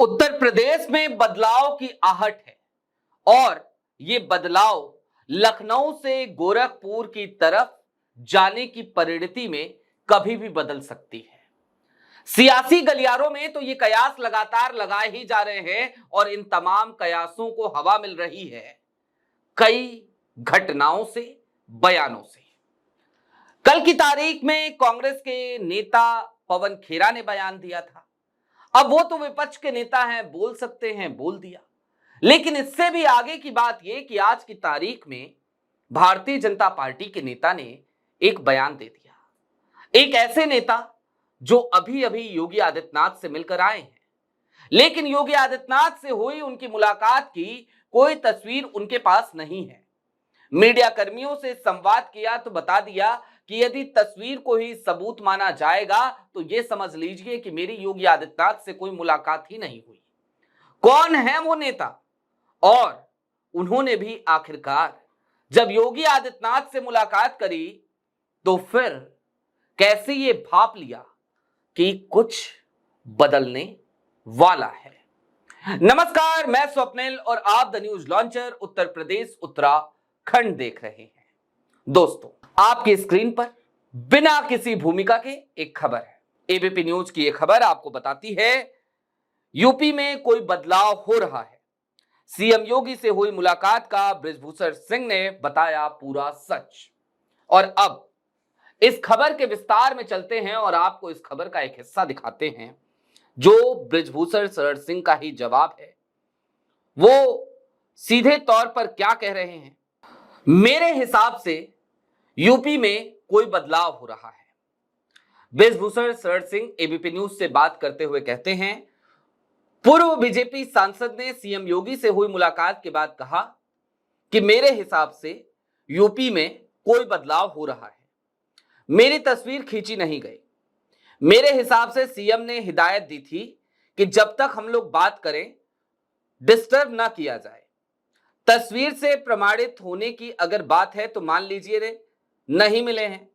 उत्तर प्रदेश में बदलाव की आहट है और ये बदलाव लखनऊ से गोरखपुर की तरफ जाने की परिणति में कभी भी बदल सकती है। सियासी गलियारों में तो ये कयास लगातार लगाए ही जा रहे हैं और इन तमाम कयासों को हवा मिल रही है कई घटनाओं से, बयानों से। कल की तारीख में कांग्रेस के नेता पवन खेरा ने बयान दिया था। अब वो तो विपक्ष के नेता हैं, बोल सकते हैं, बोल दिया। लेकिन इससे भी आगे की बात यह कि आज की तारीख में भारतीय जनता पार्टी के नेता ने एक बयान दे दिया। एक ऐसे नेता जो अभी अभी योगी आदित्यनाथ से मिलकर आए हैं, लेकिन योगी आदित्यनाथ से हुई उनकी मुलाकात की कोई तस्वीर उनके पास नहीं है। मीडिया कर्मियों से संवाद किया तो बता दिया कि यदि तस्वीर को ही सबूत माना जाएगा तो यह समझ लीजिए कि मेरी योगी आदित्यनाथ से कोई मुलाकात ही नहीं हुई। कौन है वो नेता? और उन्होंने भी आखिरकार जब योगी आदित्यनाथ से मुलाकात करी तो फिर कैसे ये भाप लिया कि कुछ बदलने वाला है। नमस्कार, मैं स्वप्निल और आप the news launcher Uttar Pradesh Uttarakhand देख रहे हैं। दोस्तों, आपकी स्क्रीन पर बिना किसी भूमिका के एक खबर है। एबीपी न्यूज की यह खबर आपको बताती है यूपी में कोई बदलाव हो रहा है। सीएम योगी से हुई मुलाकात का बृजभूषण सिंह ने बताया पूरा सच। और अब इस खबर के विस्तार में चलते हैं और आपको इस खबर का एक हिस्सा दिखाते हैं जो बृजभूषण शरण सिंह का ही जवाब है। वो सीधे तौर पर क्या कह रहे हैं? मेरे हिसाब से यूपी में कोई बदलाव हो रहा है। बृजभूषण शरण सिंह एबीपी न्यूज से बात करते हुए कहते हैं, पूर्व बीजेपी सांसद ने सीएम योगी से हुई मुलाकात के बाद कहा कि मेरे हिसाब से यूपी में कोई बदलाव हो रहा है। मेरी तस्वीर खींची नहीं गई। मेरे हिसाब से सीएम ने हिदायत दी थी कि जब तक हम लोग बात करें डिस्टर्ब ना किया जाए। तस्वीर से प्रमाणित होने की अगर बात है तो मान लीजिए रे नहीं मिले हैं।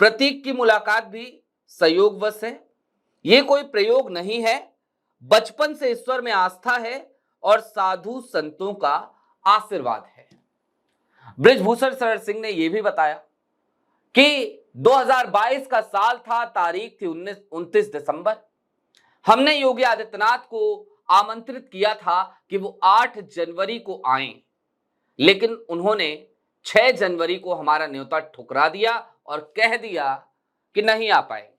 प्रतीक की मुलाकात भी संयोगवश है, यह कोई प्रयोग नहीं है। बचपन से ईश्वर में आस्था है और साधु संतों का आशीर्वाद है। बृजभूषण शरण सिंह ने यह भी बताया कि 2022 का साल था, तारीख थी 29 दिसंबर। हमने योगी आदित्यनाथ को आमंत्रित किया था कि वो 8 जनवरी को आएं, लेकिन उन्होंने 6 जनवरी को हमारा न्योता ठुकरा दिया और कह दिया कि नहीं आ पाएंगे।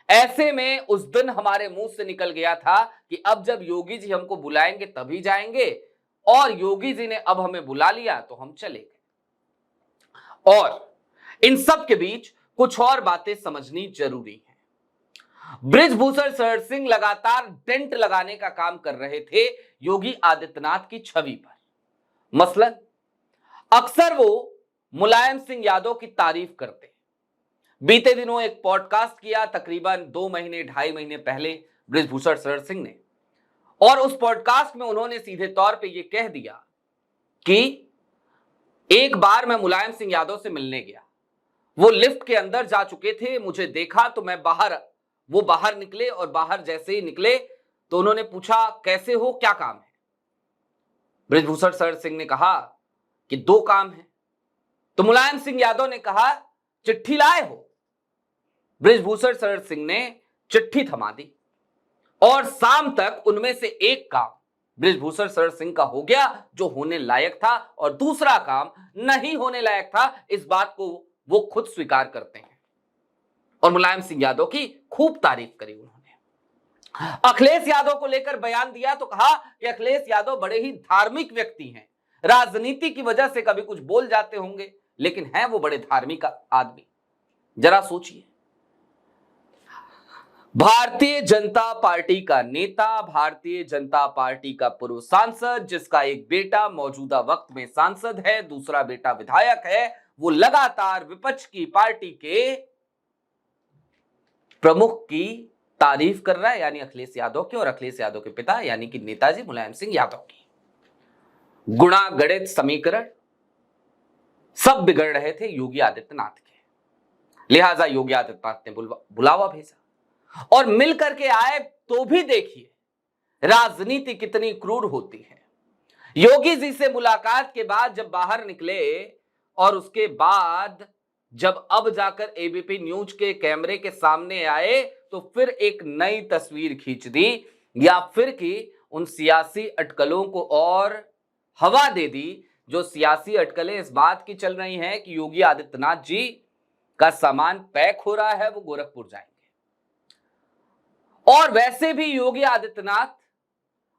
ऐसे में उस दिन हमारे मुंह से निकल गया था कि अब जब योगी जी हमको बुलाएंगे तभी जाएंगे, और योगी जी ने अब हमें बुला लिया तो हम चले गए। और इन सब के बीच कुछ और बातें समझनी जरूरी है। बृजभूषण शरण सिंह लगातार डेंट लगाने का काम कर रहे थे योगी आदित्यनाथ की छवि पर। मसलन अक्सर वो मुलायम सिंह यादव की तारीफ करते। बीते दिनों एक पॉडकास्ट किया तकरीबन 2 महीने 2.5 महीने पहले बृजभूषण शरण सिंह ने, और उस पॉडकास्ट में उन्होंने सीधे तौर पे ये कह दिया कि एक बार मैं मुलायम सिंह यादव से मिलने गया। वो लिफ्ट के अंदर जा चुके थे, मुझे देखा तो मैं वो बाहर निकले, और बाहर जैसे ही निकले तो उन्होंने पूछा कैसे हो, क्या काम है? बृजभूषण शरण सिंह ने कहा कि 2 काम है। तो मुलायम सिंह यादव ने कहा चिट्ठी लाए हो? बृजभूषण शरण सिंह ने चिट्ठी थमा दी और शाम तक उनमें से एक काम बृजभूषण शरण सिंह का हो गया जो होने लायक था, और दूसरा काम नहीं होने लायक था। इस बात को वो खुद स्वीकार करते हैं और मुलायम सिंह यादव की खूब तारीफ करी उन्होंने। अखिलेश यादव को लेकर बयान दिया तो कहा कि अखिलेश यादव बड़े ही धार्मिक व्यक्ति हैं, राजनीति की वजह से कभी कुछ बोल जाते होंगे, लेकिन हैं वो बड़े धार्मिक आदमी। जरा सोचिए, भारतीय जनता पार्टी का नेता, भारतीय जनता पार्टी का पूर्व सांसद, जिसका एक बेटा मौजूदा वक्त में सांसद है, दूसरा बेटा विधायक है, वो लगातार विपक्ष की पार्टी के प्रमुख की तारीफ कर रहा है, यानी अखिलेश यादव की, और अखिलेश यादव के पिता यानी कि नेताजी मुलायम सिंह यादव की। गुणा गणित समीकरण सब बिगड़ रहे थे योगी आदित्यनाथ के, लिहाजा योगी आदित्यनाथ ने बुलावा भेजा और मिल करके आए। तो भी देखिए राजनीति कितनी क्रूर होती है। योगी जी से मुलाकात के बाद जब बाहर निकले और उसके बाद जब अब जाकर एबीपी न्यूज के कैमरे के सामने आए तो फिर एक नई तस्वीर खींच दी, या फिर कि उन सियासी अटकलों को और हवा दे दी जो सियासी अटकलें इस बात की चल रही हैं कि योगी आदित्यनाथ जी का सामान पैक हो रहा है, वो गोरखपुर जाएंगे। और वैसे भी योगी आदित्यनाथ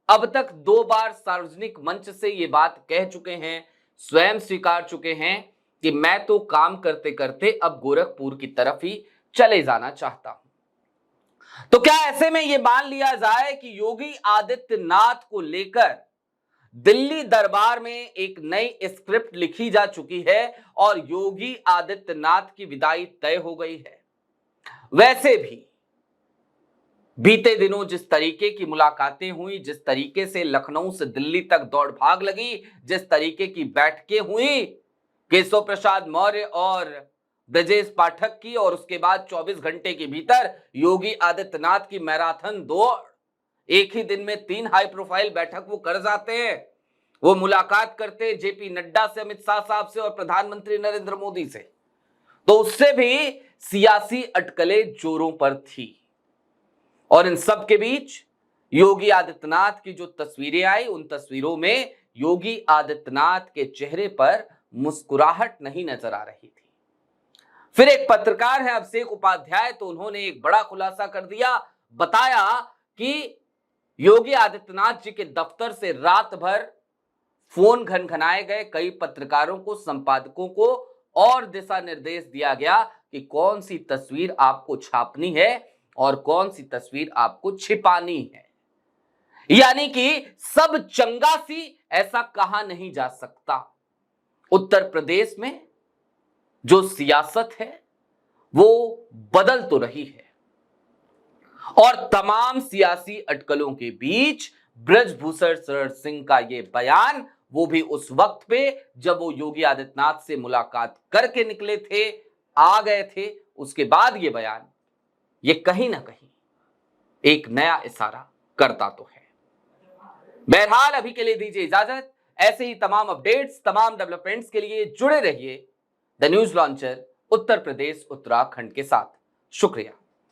अब तक 2 बार सार्वजनिक मंच से ये बात कह चुके हैं, स्वयं स्वीकार चुके हैं कि मैं तो काम करते करते अब गोरखपुर की तरफ ही चले जाना चाहता हूं। तो क्या ऐसे में यह मान लिया जाए कि योगी आदित्यनाथ को लेकर दिल्ली दरबार में एक नई स्क्रिप्ट लिखी जा चुकी है और योगी आदित्यनाथ की विदाई तय हो गई है? वैसे भी बीते दिनों जिस तरीके की मुलाकातें हुई, जिस तरीके से लखनऊ से दिल्ली तक दौड़ भाग लगी, जिस तरीके की बैठकें हुई केशव प्रसाद मौर्य और ब्रजेश पाठक की, और उसके बाद 24 घंटे के भीतर योगी आदित्यनाथ की मैराथन दौड़, एक ही दिन में 3 हाई प्रोफाइल बैठक वो कर जाते हैं। वो मुलाकात करते हैं जेपी नड्डा से, अमित शाह साहब से और प्रधानमंत्री नरेंद्र मोदी से, तो उससे भी सियासी अटकलें जोरों पर थी। और इन सब के बीच योगी आदित्यनाथ की जो तस्वीरें आई, उन तस्वीरों में योगी आदित्यनाथ के चेहरे पर मुस्कुराहट नहीं नजर आ रही थी। फिर एक पत्रकार है अभिषेक उपाध्याय, तो उन्होंने एक बड़ा खुलासा कर दिया, बताया कि योगी आदित्यनाथ जी के दफ्तर से रात भर फोन घनघनाए गए, कई पत्रकारों को, संपादकों को और दिशा निर्देश दिया गया कि कौन सी तस्वीर आपको छापनी है और कौन सी तस्वीर आपको छिपानी है। यानी कि सब चंगा सी ऐसा कहा नहीं जा सकता। उत्तर प्रदेश में जो सियासत है वो बदल तो रही है, और तमाम सियासी अटकलों के बीच ब्रजभूषण शरण सिंह का यह बयान, वो भी उस वक्त पे जब वो योगी आदित्यनाथ से मुलाकात करके निकले थे, आ गए थे, उसके बाद ये बयान, ये कहीं ना कहीं एक नया इशारा करता तो है। बहरहाल अभी के लिए दीजिए इजाजत। ऐसे ही तमाम अपडेट्स, तमाम डेवलपमेंट्स के लिए जुड़े रहिए the news launcher Uttar Pradesh Uttarakhand के साथ। शुक्रिया।